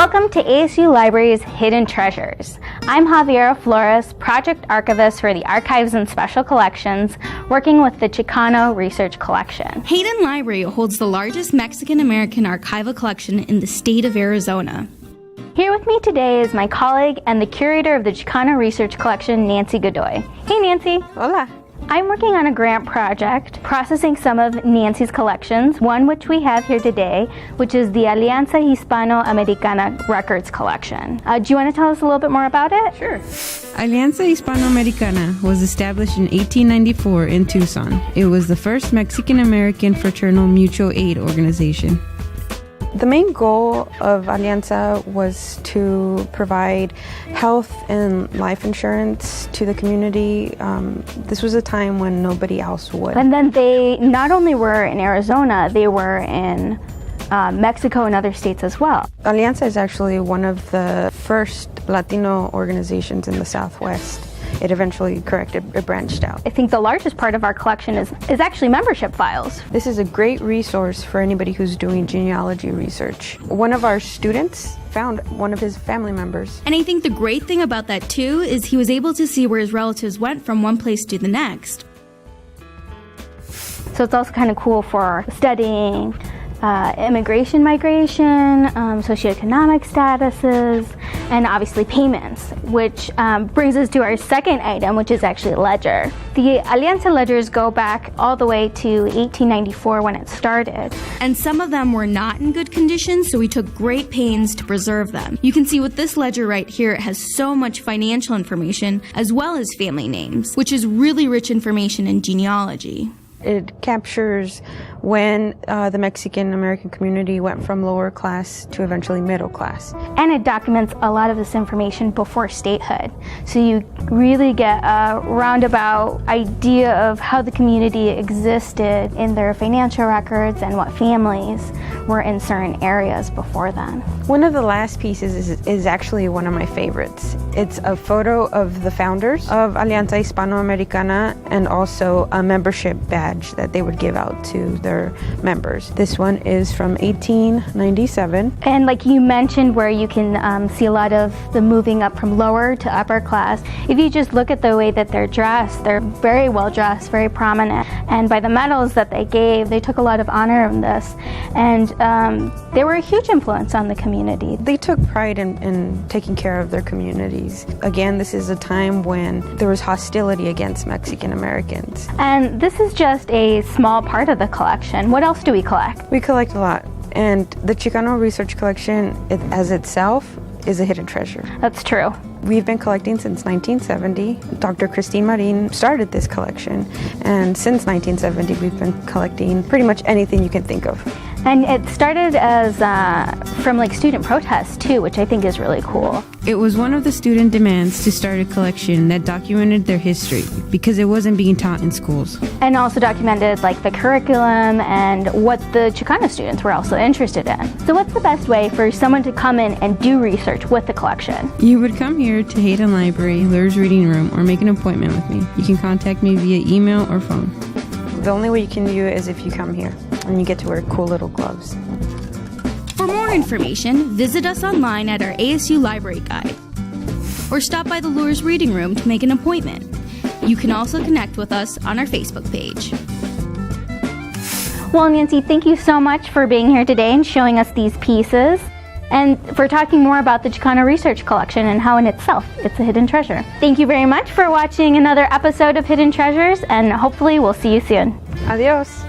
Welcome to ASU Library's Hidden Treasures. I'm Xaviera Flores, Project Archivist for the Archives and Special Collections, working with the Chicano Research Collection. Hayden Library holds the largest Mexican-American archival collection in the state of Arizona. Here with me today is my colleague and the curator of the Chicano Research Collection, Nancy Godoy. Hey, Nancy. Hola. I'm working on a grant project processing some of Nancy's collections, one which we have here today, which is the Alianza Hispano Americana Records Collection. Do you want to tell us a little bit more about it? Sure. Alianza Hispano Americana was established in 1894 in Tucson. It was the first Mexican-American fraternal mutual aid organization. The main goal of Alianza was to provide health and life insurance to the community. This was a time when nobody else would. And then they not only were in Arizona, they were in Mexico and other states as well. Alianza is actually one of the first Latino organizations in the Southwest. It eventually it branched out. I think the largest part of our collection is actually membership files. This is a great resource for anybody who's doing genealogy research. One of our students found one of his family members. And I think the great thing about that too is he was able to see where his relatives went from one place to the next. So it's also kind of cool for studying immigration, migration, socioeconomic statuses, and obviously payments, which brings us to our second item, which is actually a ledger. The Alianza ledgers go back all the way to 1894 when it started. And some of them were not in good condition, so we took great pains to preserve them. You can see with this ledger right here, it has so much financial information as well as family names, which is really rich information in genealogy. It captures when the Mexican-American community went from lower class to eventually middle class. And it documents a lot of this information before statehood. So you really get a roundabout idea of how the community existed in their financial records and what families were in certain areas before then. One of the last pieces is actually one of my favorites. It's a photo of the founders of Alianza Hispano Americana and also a membership badge that they would give out to their members. This one is from 1897. And like you mentioned, where you can see a lot of the moving up from lower to upper class. If you just look at the way that they're dressed, they're very well dressed, very prominent. And by the medals that they gave, they took a lot of honor in this. And they were a huge influence on the community. They took pride in taking care of their communities. Again, this is a time when there was hostility against Mexican Americans. And this is just a small part of the collection. What else do we collect? We collect a lot. And the Chicano Research Collection as itself is a hidden treasure. That's true. We've been collecting since 1970. Dr. Christine Marin started this collection. And since 1970, we've been collecting pretty much anything you can think of. And it started as from like student protests too, which I think is really cool. It was one of the student demands to start a collection that documented their history because it wasn't being taught in schools. And also documented like the curriculum and what the Chicano students were also interested in. So what's the best way for someone to come in and do research with the collection? You would come here to Hayden Library, LIR's Reading Room, or make an appointment with me. You can contact me via email or phone. The only way you can do it is if you come here and you get to wear cool little gloves. For more information, visit us online at our ASU Library Guide or stop by the LIR's Reading Room to make an appointment. You can also connect with us on our Facebook page. Well, Nancy, thank you so much for being here today and showing us these pieces and for talking more about the Chicano Research Collection and how in itself it's a hidden treasure. Thank you very much for watching another episode of Hidden Treasures, and hopefully we'll see you soon. Adios.